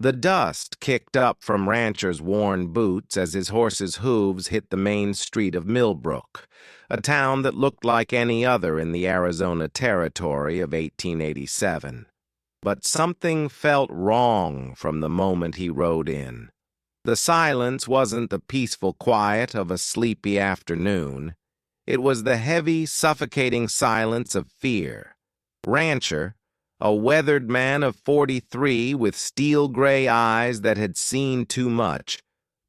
The dust kicked up from Rancher's worn boots as his horse's hooves hit the main street of Milbrook, a town that looked like any other in the Arizona Territory of 1887. But something felt wrong from the moment he rode in. The silence wasn't the peaceful quiet of a sleepy afternoon. It was the heavy, suffocating silence of fear. Rancher, a weathered man of 43 with steel-gray eyes that had seen too much,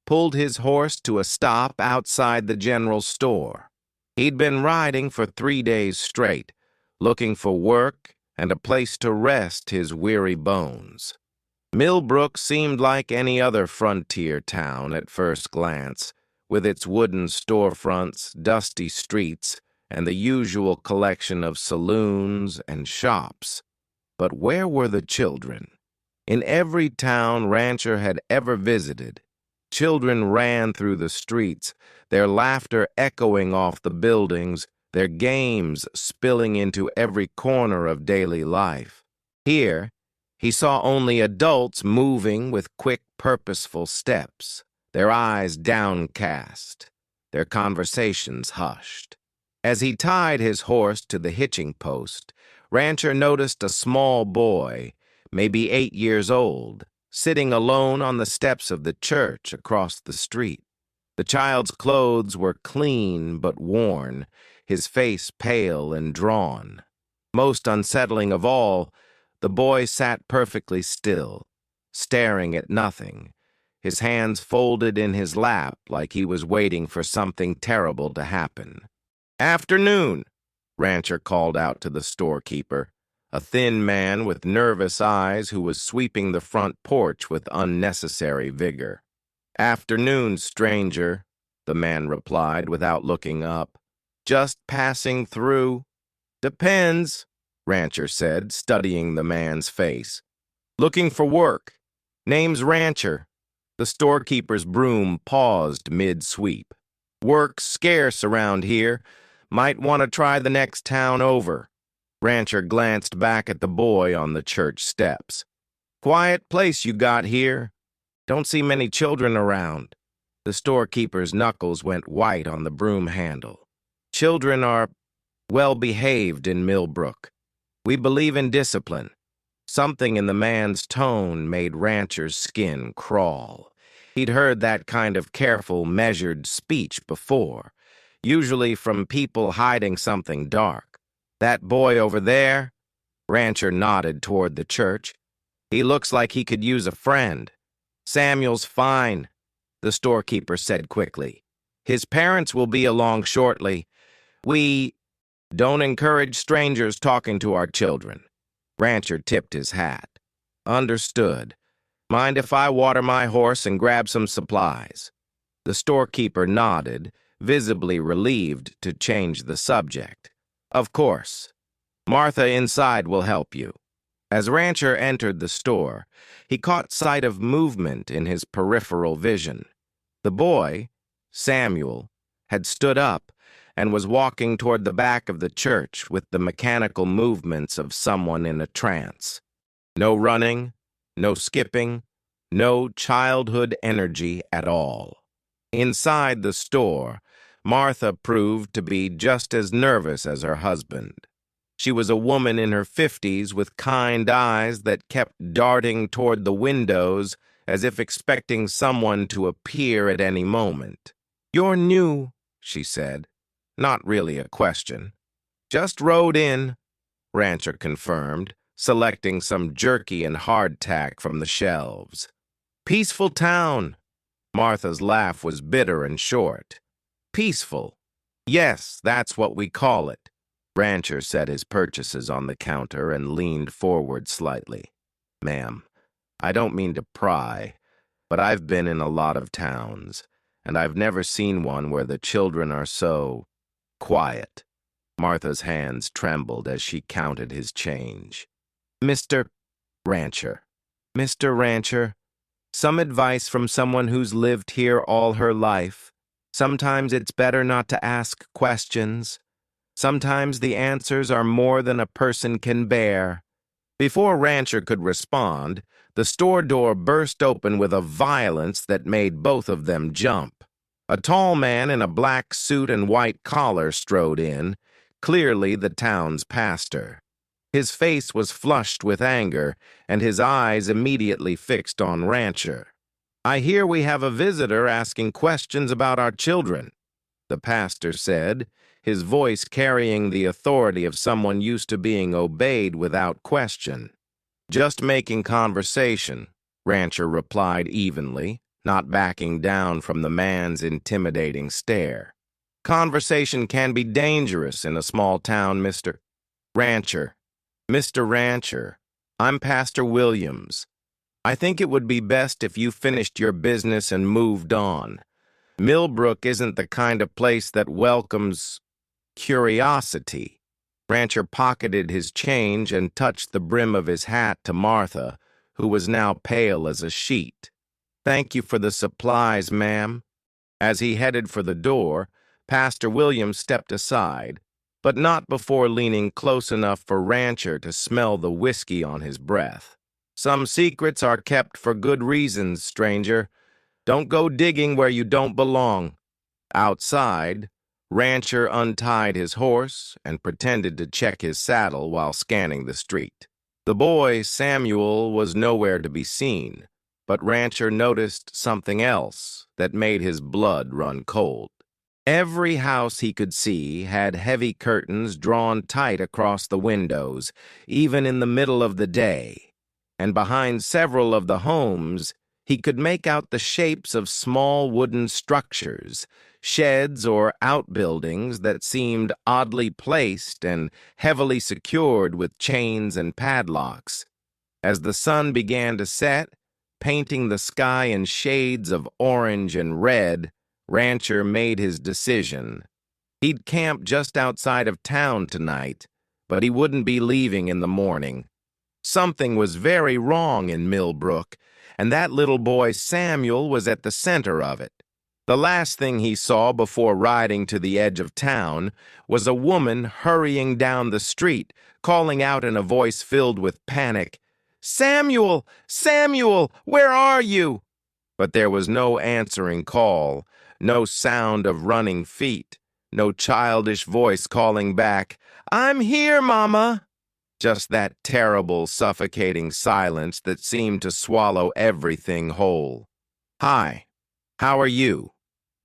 pulled his horse to a stop outside the general store. He'd been riding for 3 days straight, looking for work and a place to rest his weary bones. Milbrook seemed like any other frontier town at first glance, with its wooden storefronts, dusty streets, and the usual collection of saloons and shops. But where were the children? In every town Rancher had ever visited, children ran through the streets, their laughter echoing off the buildings, their games spilling into every corner of daily life. Here, he saw only adults moving with quick, purposeful steps, their eyes downcast, their conversations hushed. As he tied his horse to the hitching post, Rancher noticed a small boy, maybe 8 years old, sitting alone on the steps of the church across the street. The child's clothes were clean but worn, his face pale and drawn. Most unsettling of all, the boy sat perfectly still, staring at nothing, his hands folded in his lap like he was waiting for something terrible to happen. "Afternoon," Rancher called out to the storekeeper, a thin man with nervous eyes who was sweeping the front porch with unnecessary vigor. "Afternoon, stranger," the man replied without looking up. "Just passing through." "Depends," Rancher said, studying the man's face. "Looking for work. Name's Rancher." The storekeeper's broom paused mid-sweep. "Work's scarce around here. Might want to try the next town over." Rancher glanced back at the boy on the church steps. "Quiet place you got here. Don't see many children around." The storekeeper's knuckles went white on the broom handle. "Children are well-behaved in Milbrook. We believe in discipline." Something in the man's tone made Rancher's skin crawl. He'd heard that kind of careful, measured speech before, usually from people hiding something dark. "That boy over there?" Rancher nodded toward the church. "He looks like he could use a friend." "Samuel's fine," the storekeeper said quickly. "His parents will be along shortly. We don't encourage strangers talking to our children." Rancher tipped his hat. "Understood. Mind if I water my horse and grab some supplies?" The storekeeper nodded, visibly relieved to change the subject. "Of course. Martha inside will help you." As Rancher entered the store, he caught sight of movement in his peripheral vision. The boy, Samuel, had stood up and was walking toward the back of the church with the mechanical movements of someone in a trance. No running, no skipping, no childhood energy at all. Inside the store, Martha proved to be just as nervous as her husband. She was a woman in her 50s with kind eyes that kept darting toward the windows as if expecting someone to appear at any moment. "You're new," she said. Not really a question. "Just rode in," Rancher confirmed, selecting some jerky and hardtack from the shelves. "Peaceful town." Martha's laugh was bitter and short. "Peaceful. Yes, that's what we call it." Rancher set his purchases on the counter and leaned forward slightly. "Ma'am, I don't mean to pry, but I've been in a lot of towns, and I've never seen one where the children are so quiet." Martha's hands trembled as she counted his change. "Mr. Rancher. Mr. Rancher, some advice from someone who's lived here all her life. Sometimes it's better not to ask questions. Sometimes the answers are more than a person can bear." Before Rancher could respond, The store door burst open with a violence that made both of them jump. A tall man in a black suit and white collar strode in, clearly the town's pastor. His face was flushed with anger, and his eyes immediately fixed on Rancher. "I hear we have a visitor asking questions about our children," the pastor said, his voice carrying the authority of someone used to being obeyed without question. "Just making conversation," Rancher replied evenly, not backing down from the man's intimidating stare. "Conversation can be dangerous in a small town, Mr. Rancher. Mr. Rancher, I'm Pastor Williams. I think it would be best if you finished your business and moved on. Milbrook isn't the kind of place that welcomes curiosity." Rancher pocketed his change and touched the brim of his hat to Martha, who was now pale as a sheet. "Thank you for the supplies, ma'am." As he headed for the door, Pastor Williams stepped aside, but not before leaning close enough for Rancher to smell the whiskey on his breath. "Some secrets are kept for good reasons, stranger. Don't go digging where you don't belong." Outside, Rancher untied his horse and pretended to check his saddle while scanning the street. The boy, Samuel, was nowhere to be seen, but Rancher noticed something else that made his blood run cold. Every house he could see had heavy curtains drawn tight across the windows, even in the middle of the day, and behind several of the homes he could make out the shapes of small wooden structures, sheds or outbuildings that seemed oddly placed and heavily secured with chains and padlocks. As the sun began to set, painting the sky in shades of orange and red, Rancher made his decision. He'd camp just outside of town tonight, but he wouldn't be leaving in the morning. Something was very wrong in Milbrook, and that little boy Samuel was at the center of it. The last thing he saw before riding to the edge of town was a woman hurrying down the street, calling out in a voice filled with panic, "Samuel! Samuel! Where are you?" But there was no answering call, no sound of running feet, no childish voice calling back, "I'm here, Mama." Just that terrible, suffocating silence that seemed to swallow everything whole. "Hi, how are you?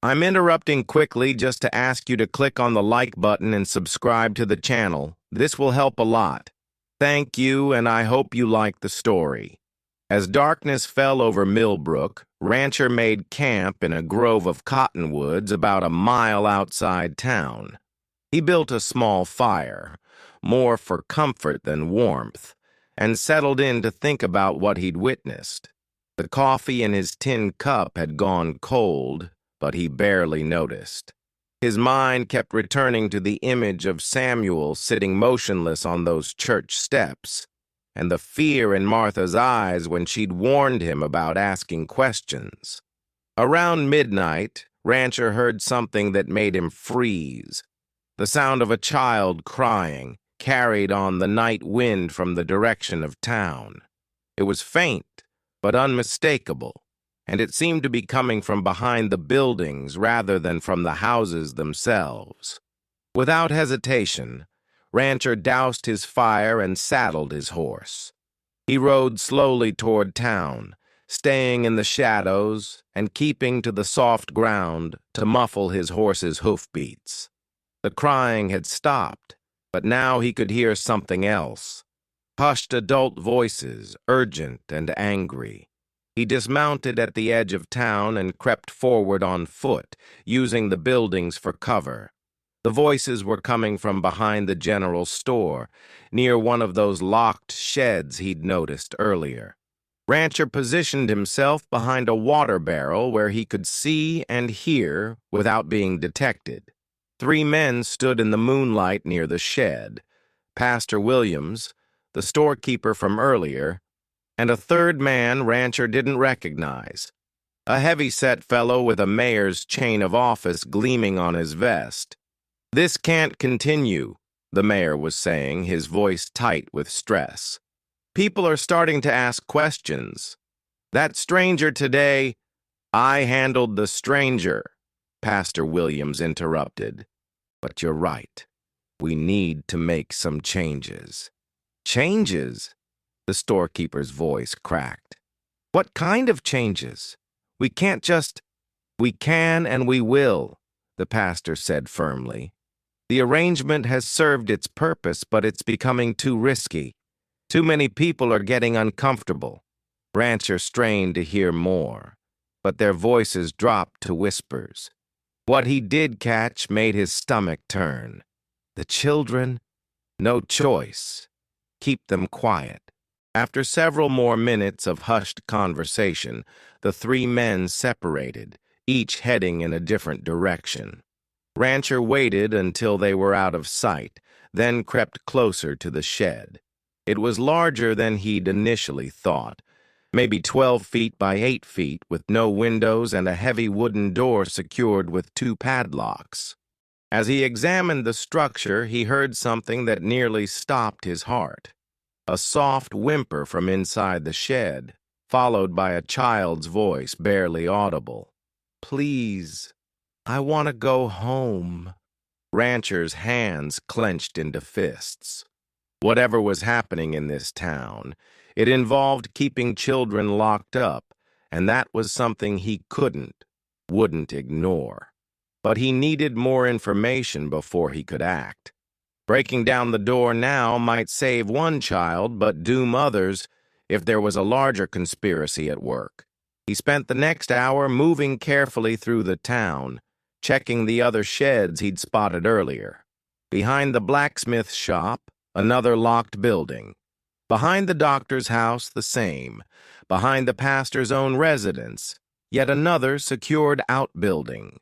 I'm interrupting quickly just to ask you to click on the like button and subscribe to the channel. This will help a lot. Thank you, and I hope you like the story." As darkness fell over Milbrook, Rancher made camp in a grove of cottonwoods about a mile outside town. He built a small fire, more for comfort than warmth, and settled in to think about what he'd witnessed. The coffee in his tin cup had gone cold, but he barely noticed. His mind kept returning to the image of Samuel sitting motionless on those church steps, and the fear in Martha's eyes when she'd warned him about asking questions. Around midnight, Rancher heard something that made him freeze. The sound of a child crying, carried on the night wind from the direction of town. It was faint, but unmistakable, and it seemed to be coming from behind the buildings rather than from the houses themselves. Without hesitation, Rancher doused his fire and saddled his horse. He rode slowly toward town, staying in the shadows and keeping to the soft ground to muffle his horse's hoofbeats. The crying had stopped, but now he could hear something else. Hushed adult voices, urgent and angry. He dismounted at the edge of town and crept forward on foot, using the buildings for cover. The voices were coming from behind the general store, near one of those locked sheds he'd noticed earlier. Rancher positioned himself behind a water barrel where he could see and hear without being detected. 3 men stood in the moonlight near the shed. Pastor Williams, the storekeeper from earlier, and a third man Rancher didn't recognize. A heavy-set fellow with a mayor's chain of office gleaming on his vest. "This can't continue," the mayor was saying, his voice tight with stress. People are starting to ask questions. That stranger today, I handled the stranger, Pastor Williams interrupted. But you're right. We need to make some changes. Changes? The storekeeper's voice cracked. What kind of changes? We can't just... We can and we will, the pastor said firmly. The arrangement has served its purpose, but it's becoming too risky. Too many people are getting uncomfortable. Rancher strained to hear more, but their voices dropped to whispers. What he did catch made his stomach turn. The children? No choice. Keep them quiet. After several more minutes of hushed conversation, the three men separated, each heading in a different direction. Rancher waited until they were out of sight, then crept closer to the shed. It was larger than he'd initially thought, maybe 12 feet by 8 feet, with no windows and a heavy wooden door secured with 2 padlocks. As he examined the structure, he heard something that nearly stopped his heart. A soft whimper from inside the shed, followed by a child's voice barely audible. "Please, I want to go home." Rancher's hands clenched into fists. Whatever was happening in this town, it involved keeping children locked up, and that was something he wouldn't ignore. But he needed more information before he could act. Breaking down the door now might save one child, but doom others if there was a larger conspiracy at work. He spent the next hour moving carefully through the town, checking the other sheds he'd spotted earlier. Behind the blacksmith shop, another locked building. Behind the doctor's house, the same. Behind the pastor's own residence, yet another secured outbuilding.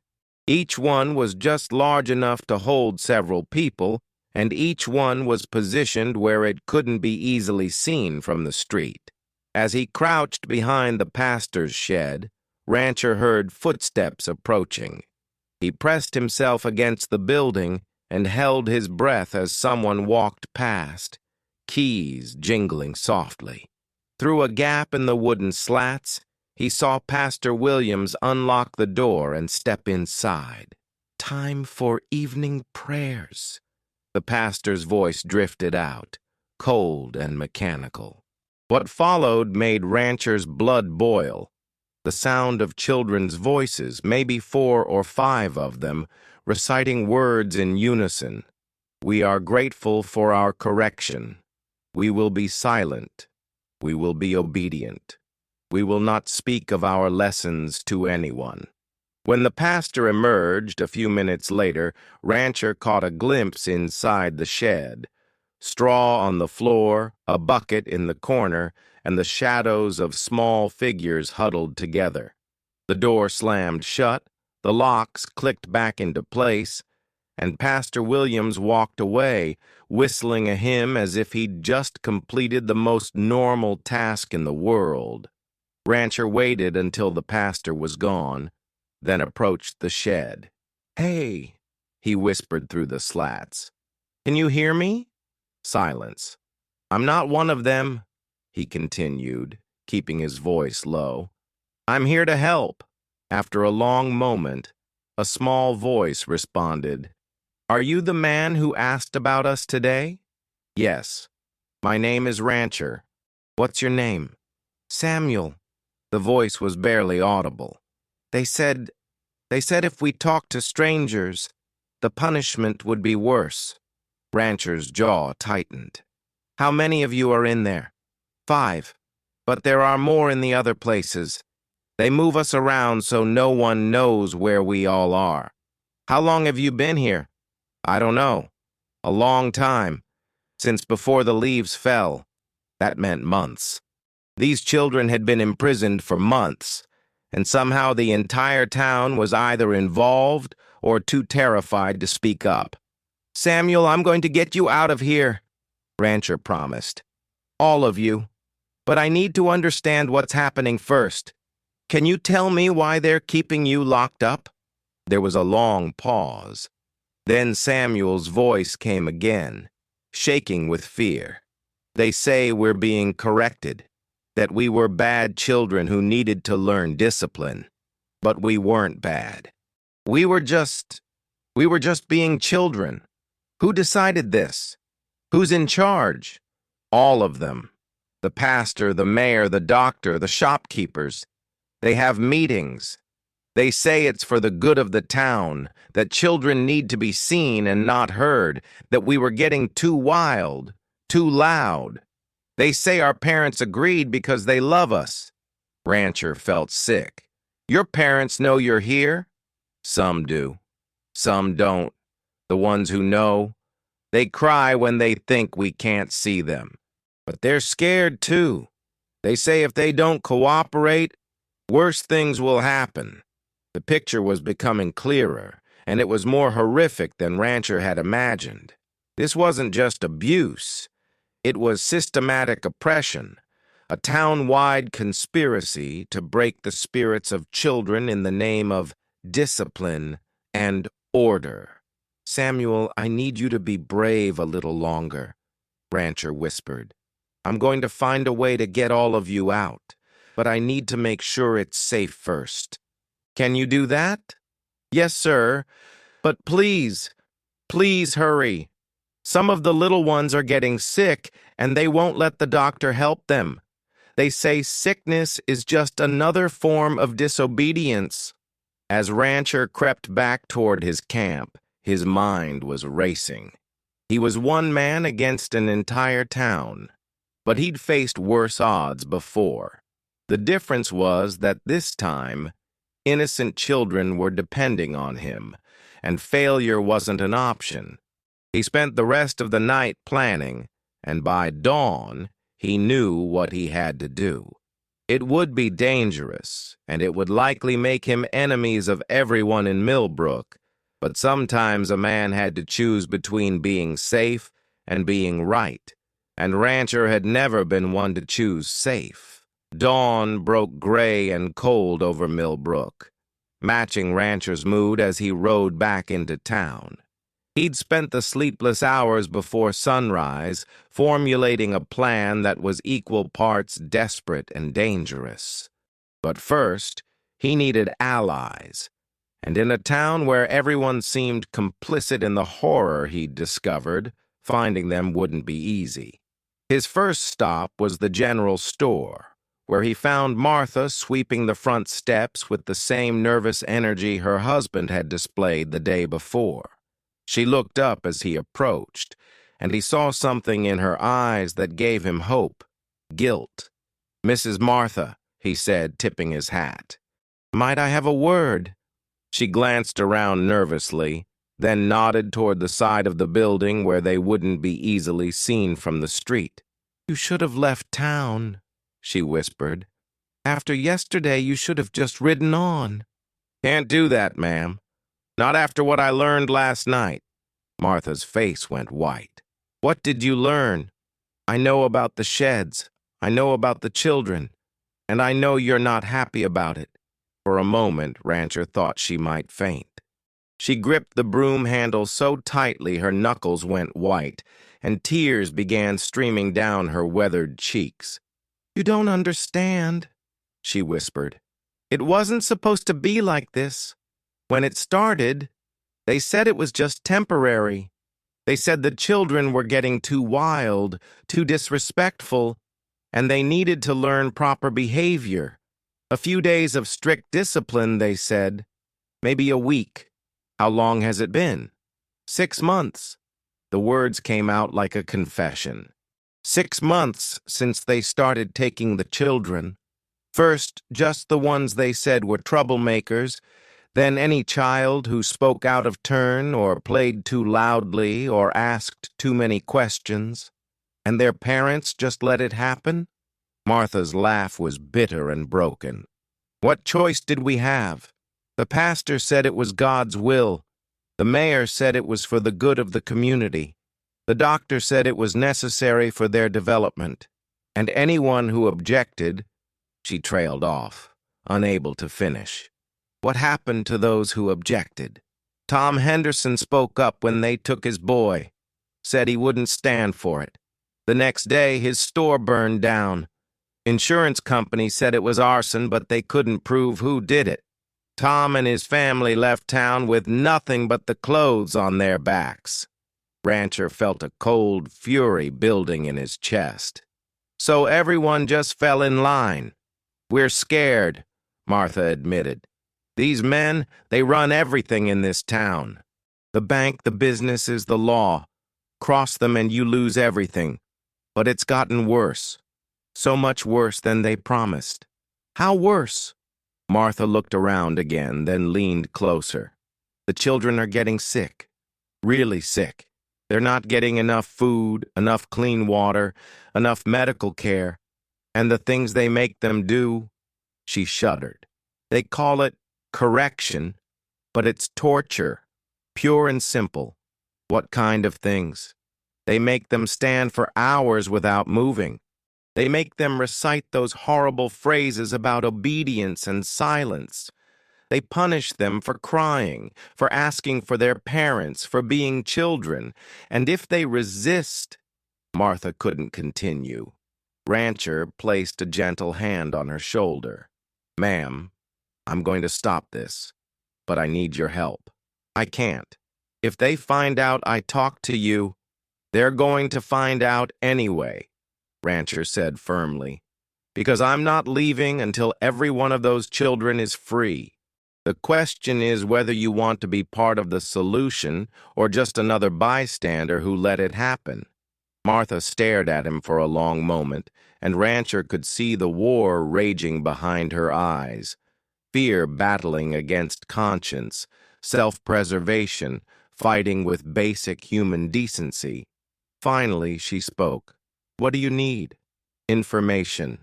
Each one was just large enough to hold several people, and each one was positioned where it couldn't be easily seen from the street. As he crouched behind the pastor's shed, Rancher heard footsteps approaching. He pressed himself against the building and held his breath as someone walked past, keys jingling softly. Through a gap in the wooden slats, he saw Pastor Williams unlock the door and step inside. "Time for evening prayers." The pastor's voice drifted out, cold and mechanical. What followed made Rancher's blood boil. The sound of children's voices, maybe 4 or 5 of them, reciting words in unison. "We are grateful for our correction. We will be silent. We will be obedient. We will not speak of our lessons to anyone." When the pastor emerged a few minutes later, Rancher caught a glimpse inside the shed. Straw on the floor, a bucket in the corner, and the shadows of small figures huddled together. The door slammed shut, the locks clicked back into place, and Pastor Williams walked away, whistling a hymn as if he'd just completed the most normal task in the world. Rancher waited until the pastor was gone, then approached the shed. "Hey," he whispered through the slats. "Can you hear me?" Silence. "I'm not one of them," he continued, keeping his voice low. "I'm here to help." After a long moment, a small voice responded. "Are you the man who asked about us today?" "Yes. My name is Rancher." "What's your name?" "Samuel." The voice was barely audible. They said if we talked to strangers, the punishment would be worse." Rancher's jaw tightened. "How many of you are in there?" "5. But there are more in the other places. They move us around so no one knows where we all are." "How long have you been here?" "I don't know. A long time. Since before the leaves fell." That meant months. These children had been imprisoned for months, and somehow the entire town was either involved or too terrified to speak up. "Samuel, I'm going to get you out of here," Rancher promised. "All of you. But I need to understand what's happening first. Can you tell me why they're keeping you locked up?" There was a long pause. Then Samuel's voice came again, shaking with fear. They say we're being corrected, that we were bad children who needed to learn discipline. But we weren't bad. We were just being children. Who decided this? Who's in charge? All of them. The pastor, the mayor, the doctor, the shopkeepers. They have meetings. They say it's for the good of the town, that children need to be seen and not heard, that we were getting too wild, too loud. They say our parents agreed because they love us. Rancher felt sick. Your parents know you're here? Some do. Some don't. The ones who know, they cry when they think we can't see them. But they're scared too. They say if they don't cooperate, worse things will happen. The picture was becoming clearer, and it was more horrific than Rancher had imagined. This wasn't just abuse. It was systematic oppression, a town-wide conspiracy to break the spirits of children in the name of discipline and order. "Samuel, I need you to be brave a little longer," Rancher whispered. "I'm going to find a way to get all of you out, but I need to make sure it's safe first." "Can you do that?" "Yes, sir, but please hurry. Some of the little ones are getting sick, and they won't let the doctor help them. They say sickness is just another form of disobedience." As Rancher crept back toward his camp, his mind was racing. He was one man against an entire town, but he'd faced worse odds before. The difference was that this time, innocent children were depending on him, and failure wasn't an option. He spent the rest of the night planning, and by dawn, he knew what he had to do. It would be dangerous, and it would likely make him enemies of everyone in Milbrook, but sometimes a man had to choose between being safe and being right, and Rancher had never been one to choose safe. Dawn broke gray and cold over Milbrook, matching Rancher's mood as he rode back into town. He'd spent the sleepless hours before sunrise formulating a plan that was equal parts desperate and dangerous. But first, he needed allies, and in a town where everyone seemed complicit in the horror he'd discovered, finding them wouldn't be easy. His first stop was the general store, where he found Martha sweeping the front steps with the same nervous energy her husband had displayed the day before. She looked up as he approached, and he saw something in her eyes that gave him hope, guilt. "Mrs. Martha," he said, tipping his hat. "Might I have a word?" She glanced around nervously, then nodded toward the side of the building where they wouldn't be easily seen from the street. "You should have left town," she whispered. "After yesterday, you should have just ridden on." "Can't do that, ma'am. Not after what I learned last night." Martha's face went white. "What did you learn?" "I know about the sheds. I know about the children. And I know you're not happy about it." For a moment, Rancher thought she might faint. She gripped the broom handle so tightly her knuckles went white, and tears began streaming down her weathered cheeks. "You don't understand," she whispered. "It wasn't supposed to be like this. When it started, they said it was just temporary. They said the children were getting too wild, too disrespectful, and they needed to learn proper behavior. A few days of strict discipline, they said. Maybe a week. How long has it been?" 6 months. The words came out like a confession. 6 months since they started taking the children. First, just the ones they said were troublemakers, then any child who spoke out of turn or played too loudly or asked too many questions. And their parents just let it happen? Martha's laugh was bitter and broken. "What choice did we have? The pastor said it was God's will. The mayor said it was for the good of the community. The doctor said it was necessary for their development. And anyone who objected—" She trailed off, unable to finish. What happened to those who objected? Tom Henderson spoke up when they took his boy, said he wouldn't stand for it. The next day, his store burned down. Insurance company said it was arson, but they couldn't prove who did it. Tom and his family left town with nothing but the clothes on their backs. Rancher felt a cold fury building in his chest. So everyone just fell in line. We're scared, Martha admitted. These men, they run everything in this town. The bank, the businesses, the law. Cross them and you lose everything. But it's gotten worse. So much worse than they promised. How worse? Martha looked around again, then leaned closer. The children are getting sick. Really sick. They're not getting enough food, enough clean water, enough medical care. And the things they make them do, she shuddered. They call it correction, but it's torture, pure and simple. What kind of things? They make them stand for hours without moving. They make them recite those horrible phrases about obedience and silence. They punish them for crying, for asking for their parents, for being children. And if they resist, Martha couldn't continue. Rancher placed a gentle hand on her shoulder. Ma'am, I'm going to stop this, but I need your help. I can't. If they find out I talked to you, they're going to find out anyway, Rancher said firmly, because I'm not leaving until every one of those children is free. The question is whether you want to be part of the solution or just another bystander who let it happen. Martha stared at him for a long moment, and Rancher could see the war raging behind her eyes, fear battling against conscience, self-preservation, fighting with basic human decency. Finally, she spoke. What do you need? Information.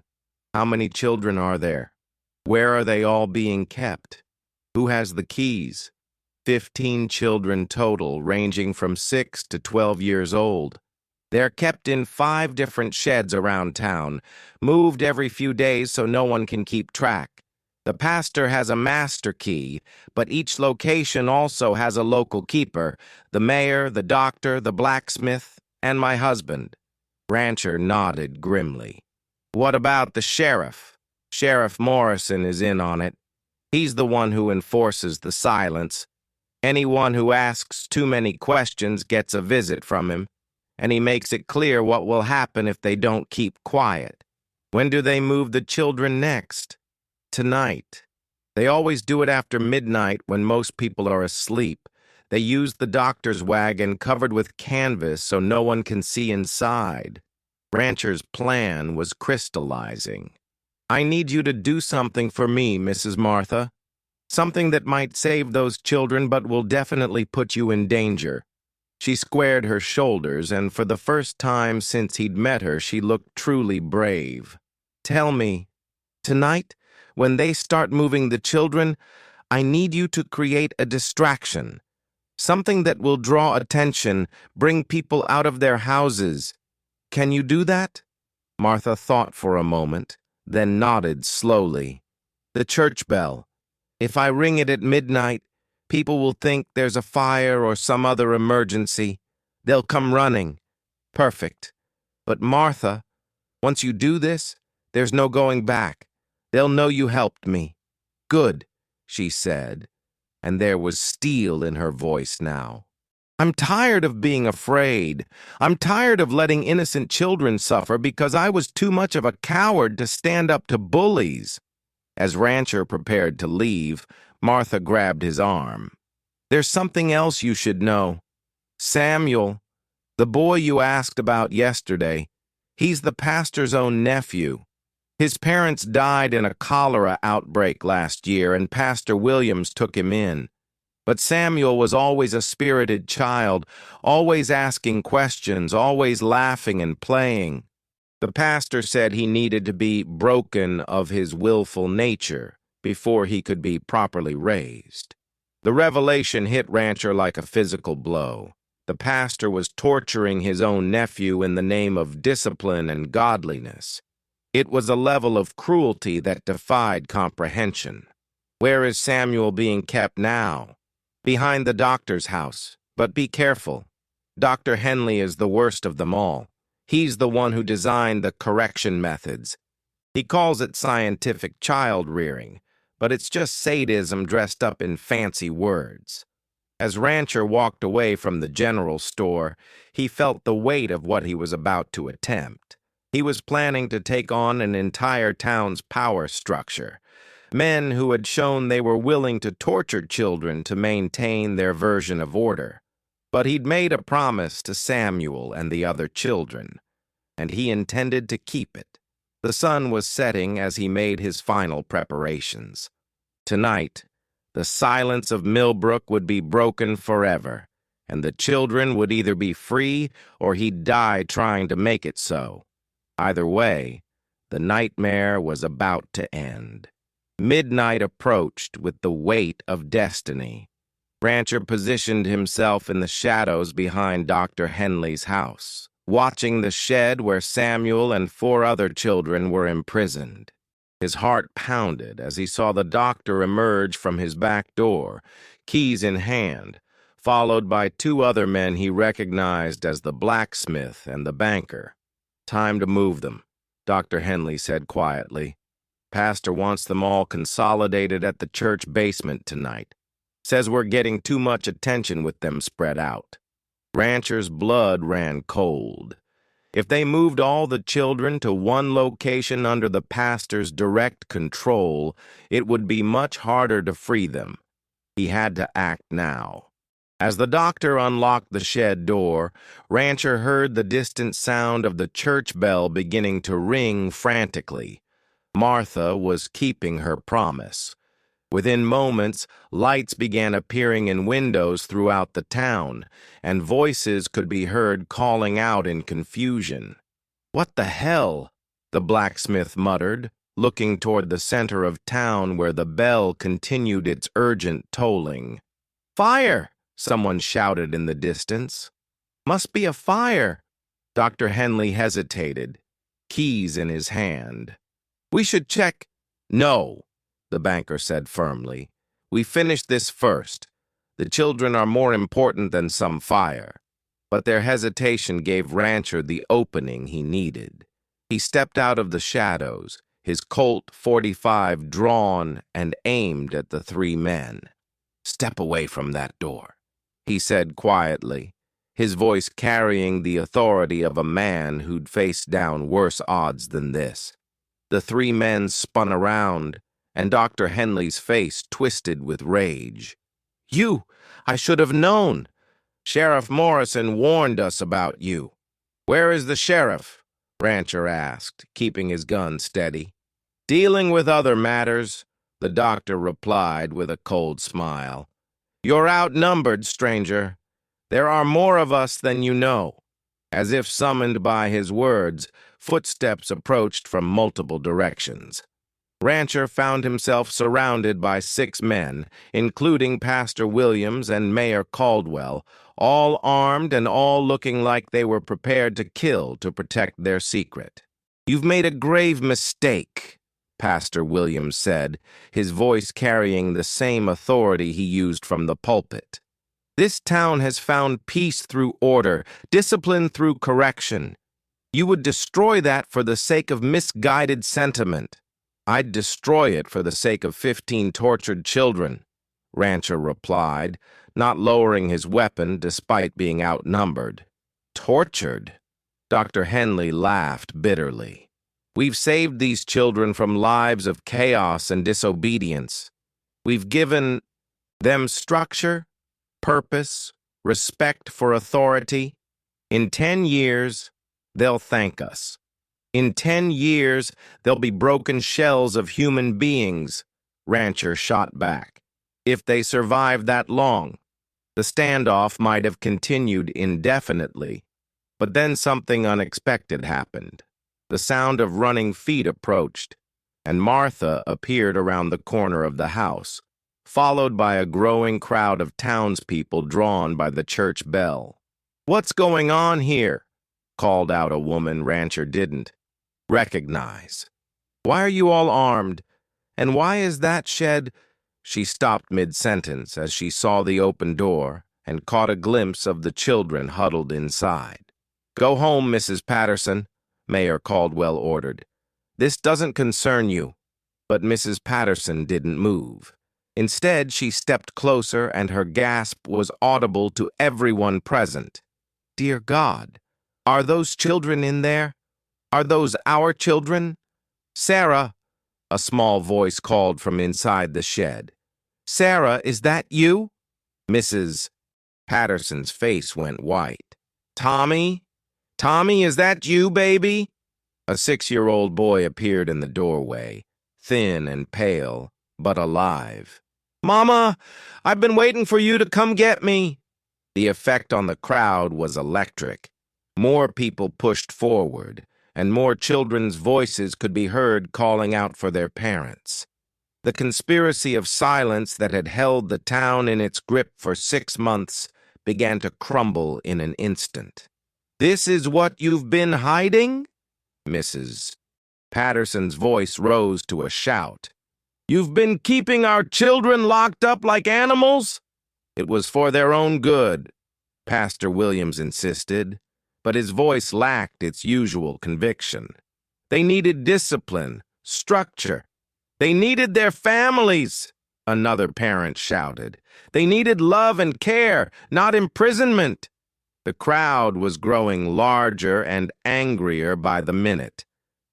How many children are there? Where are they all being kept? Who has the keys? 15 children total, ranging from 6 to 12 years old. They're kept in 5 different sheds around town, moved every few days so no one can keep track. The pastor has a master key, but each location also has a local keeper, the mayor, the doctor, the blacksmith, and my husband. Rancher nodded grimly. What about the sheriff? Sheriff Morrison is in on it. He's the one who enforces the silence. Anyone who asks too many questions gets a visit from him, and he makes it clear what will happen if they don't keep quiet. When do they move the children next? Tonight. They always do it after midnight when most people are asleep. They use the doctor's wagon covered with canvas so no one can see inside. Rancher's plan was crystallizing. I need you to do something for me, Mrs. Martha. Something that might save those children but will definitely put you in danger. She squared her shoulders, and for the first time since he'd met her, she looked truly brave. Tell me, tonight, when they start moving the children, I need you to create a distraction. Something that will draw attention, bring people out of their houses. Can you do that? Martha thought for a moment, then nodded slowly. The church bell. If I ring it at midnight, people will think there's a fire or some other emergency. They'll come running. Perfect. But Martha, once you do this, there's no going back. They'll know you helped me. Good, she said, and there was steel in her voice now. I'm tired of being afraid. I'm tired of letting innocent children suffer because I was too much of a coward to stand up to bullies. As Rancher prepared to leave, Martha grabbed his arm. There's something else you should know. Samuel, the boy you asked about yesterday, he's the pastor's own nephew. His parents died in a cholera outbreak last year, and Pastor Williams took him in. But Samuel was always a spirited child, always asking questions, always laughing and playing. The pastor said he needed to be broken of his willful nature before he could be properly raised. The revelation hit Rancher like a physical blow. The pastor was torturing his own nephew in the name of discipline and godliness. It was a level of cruelty that defied comprehension. Where is Samuel being kept now? Behind the doctor's house. But be careful. Dr. Henley is the worst of them all. He's the one who designed the correction methods. He calls it scientific child rearing, but it's just sadism dressed up in fancy words. As Rancher walked away from the general store, he felt the weight of what he was about to attempt. He was planning to take on an entire town's power structure, men who had shown they were willing to torture children to maintain their version of order. But he'd made a promise to Samuel and the other children, and he intended to keep it. The sun was setting as he made his final preparations. Tonight, the silence of Milbrook would be broken forever, and the children would either be free or he'd die trying to make it so. Either way, the nightmare was about to end. Midnight approached with the weight of destiny. Rancher positioned himself in the shadows behind Dr. Henley's house, watching the shed where Samuel and 4 other children were imprisoned. His heart pounded as he saw the doctor emerge from his back door, keys in hand, followed by 2 other men he recognized as the blacksmith and the banker. "Time to move them," Dr. Henley said quietly. "Pastor wants them all consolidated at the church basement tonight. Says we're getting too much attention with them spread out." Rancher's blood ran cold. If they moved all the children to one location under the pastor's direct control, it would be much harder to free them. He had to act now. As the doctor unlocked the shed door, Rancher heard the distant sound of the church bell beginning to ring frantically. Martha was keeping her promise. Within moments, lights began appearing in windows throughout the town, and voices could be heard calling out in confusion. "What the hell?" the blacksmith muttered, looking toward the center of town where the bell continued its urgent tolling. "Fire!" someone shouted in the distance. "Must be a fire." Dr. Henley hesitated, keys in his hand. "We should check." "No," the banker said firmly. "We finish this first. The children are more important than some fire." But their hesitation gave Rancher the opening he needed. He stepped out of the shadows, his Colt .45 drawn and aimed at the 3 men. "Step away from that door," he said quietly, his voice carrying the authority of a man who'd faced down worse odds than this. The 3 men spun around, and Dr. Henley's face twisted with rage. I should have known. Sheriff Morrison warned us about you." "Where is the sheriff?" Rancher asked, keeping his gun steady. "Dealing with other matters," the doctor replied with a cold smile. "You're outnumbered, stranger. There are more of us than you know." As if summoned by his words, footsteps approached from multiple directions. Rancher found himself surrounded by 6 men, including Pastor Williams and Mayor Caldwell, all armed and all looking like they were prepared to kill to protect their secret. "You've made a grave mistake," Pastor Williams said, his voice carrying the same authority he used from the pulpit. "This town has found peace through order, discipline through correction. You would destroy that for the sake of misguided sentiment." "I'd destroy it for the sake of 15 tortured children," Rancher replied, not lowering his weapon despite being outnumbered. "Tortured?" Dr. Henley laughed bitterly. "We've saved these children from lives of chaos and disobedience. We've given them structure, purpose, respect for authority. In 10 years, they'll thank us. In 10 years, they'll be broken shells of human beings," Rancher shot back. "If they survive that long." The standoff might have continued indefinitely, but then something unexpected happened. The sound of running feet approached, and Martha appeared around the corner of the house, followed by a growing crowd of townspeople drawn by the church bell. "What's going on here?" called out a woman Rancher didn't recognize. "Why are you all armed? And why is that shed—" She stopped mid-sentence as she saw the open door and caught a glimpse of the children huddled inside. Go home, Mrs. Patterson, Mayor Caldwell ordered. This doesn't concern you. But Mrs. Patterson didn't move. Instead, she stepped closer, and her gasp was audible to everyone present. Dear God, are those children in there? Are those our children? Sarah, a small voice called from inside the shed. Sarah, is that you? Mrs. Patterson's face went white. Tommy? Tommy, is that you, baby? A 6-year-old boy appeared in the doorway, thin and pale, but alive. Mama, I've been waiting for you to come get me. The effect on the crowd was electric. More people pushed forward, and more children's voices could be heard calling out for their parents. The conspiracy of silence that had held the town in its grip for 6 months began to crumble in an instant. This is what you've been hiding? Mrs. Patterson's voice rose to a shout. You've been keeping our children locked up like animals? It was for their own good, Pastor Williams insisted, but his voice lacked its usual conviction. They needed discipline, structure. They needed their families, another parent shouted. They needed love and care, not imprisonment. The crowd was growing larger and angrier by the minute.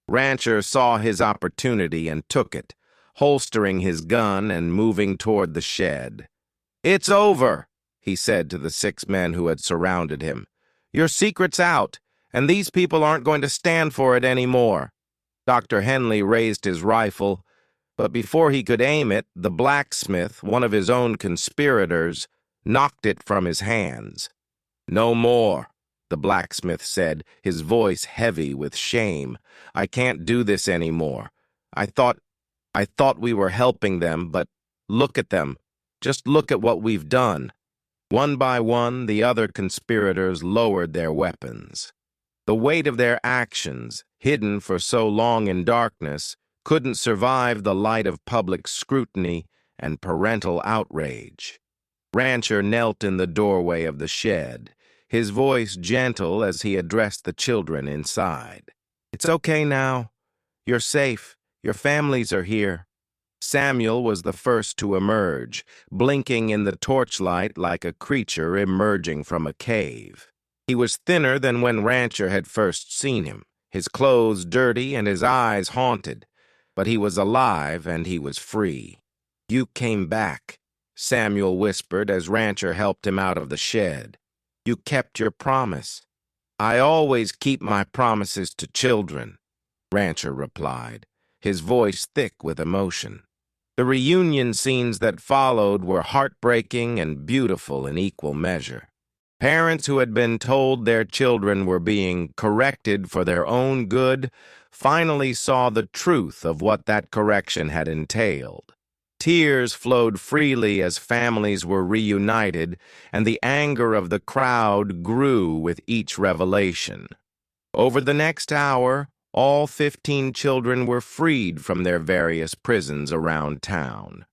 Rancher saw his opportunity and took it, holstering his gun and moving toward the shed. It's over, he said to the 6 men who had surrounded him. Your secret's out, and these people aren't going to stand for it anymore. Dr. Henley raised his rifle, but before he could aim it, the blacksmith, one of his own conspirators, knocked it from his hands. No more, the blacksmith said, his voice heavy with shame. I can't do this anymore. I thought we were helping them, but look at them. Just look at what we've done. One by one, the other conspirators lowered their weapons. The weight of their actions, hidden for so long in darkness, couldn't survive the light of public scrutiny and parental outrage. Rancher knelt in the doorway of the shed, his voice gentle as he addressed the children inside. It's okay now. You're safe. Your families are here. Samuel was the first to emerge, blinking in the torchlight like a creature emerging from a cave. He was thinner than when Rancher had first seen him, his clothes dirty and his eyes haunted. But he was alive and he was free. You came back, Samuel whispered as Rancher helped him out of the shed. You kept your promise. I always keep my promises to children, Rancher replied, his voice thick with emotion. The reunion scenes that followed were heartbreaking and beautiful in equal measure. Parents who had been told their children were being corrected for their own good finally saw the truth of what that correction had entailed. Tears flowed freely as families were reunited, and the anger of the crowd grew with each revelation. Over the next hour, all 15 children were freed from their various prisons around town.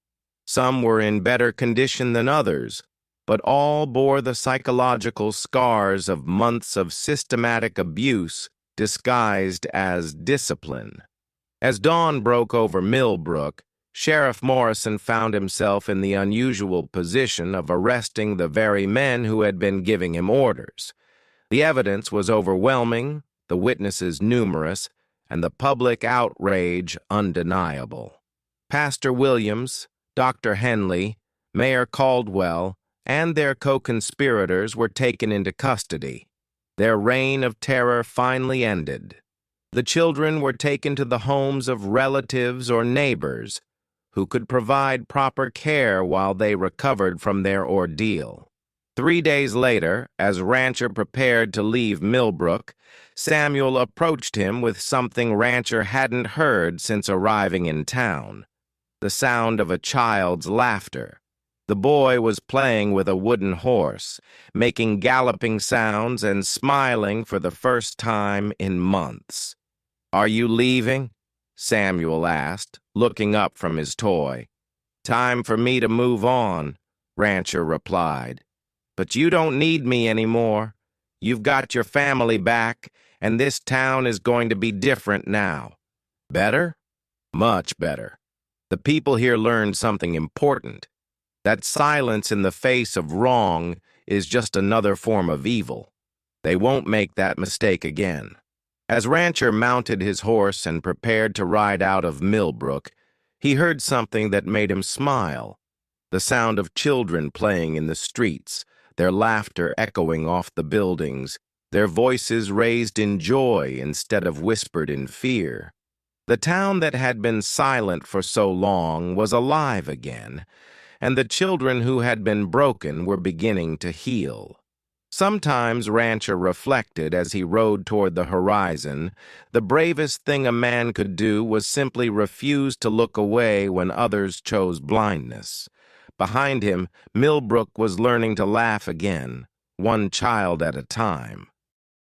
Some were in better condition than others, but all bore the psychological scars of months of systematic abuse disguised as discipline. As dawn broke over Milbrook, Sheriff Morrison found himself in the unusual position of arresting the very men who had been giving him orders. The evidence was overwhelming, the witnesses numerous, and the public outrage undeniable. Pastor Williams, Dr. Henley, Mayor Caldwell, and their co-conspirators were taken into custody. Their reign of terror finally ended. The children were taken to the homes of relatives or neighbors who could provide proper care while they recovered from their ordeal. 3 days later, as Rancher prepared to leave Milbrook, Samuel approached him with something Rancher hadn't heard since arriving in town: the sound of a child's laughter. The boy was playing with a wooden horse, making galloping sounds and smiling for the first time in months. "Are you leaving?" Samuel asked, looking up from his toy. "Time for me to move on," Rancher replied. "But you don't need me anymore. You've got your family back, and this town is going to be different now. Better? Much better. The people here learned something important. That silence in the face of wrong is just another form of evil. They won't make that mistake again. As Rancher mounted his horse and prepared to ride out of Milbrook, he heard something that made him smile. The sound of children playing in the streets, their laughter echoing off the buildings, their voices raised in joy instead of whispered in fear. The town that had been silent for so long was alive again, and the children who had been broken were beginning to heal. Sometimes, Rancher reflected as he rode toward the horizon, the bravest thing a man could do was simply refuse to look away when others chose blindness. Behind him, Milbrook was learning to laugh again, one child at a time.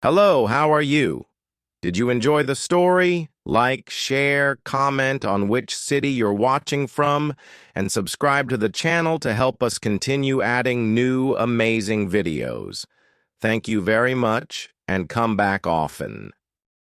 Hello, how are you? Did you enjoy the story? Like, share, comment on which city you're watching from, and subscribe to the channel to help us continue adding new, amazing videos. Thank you very much, and come back often.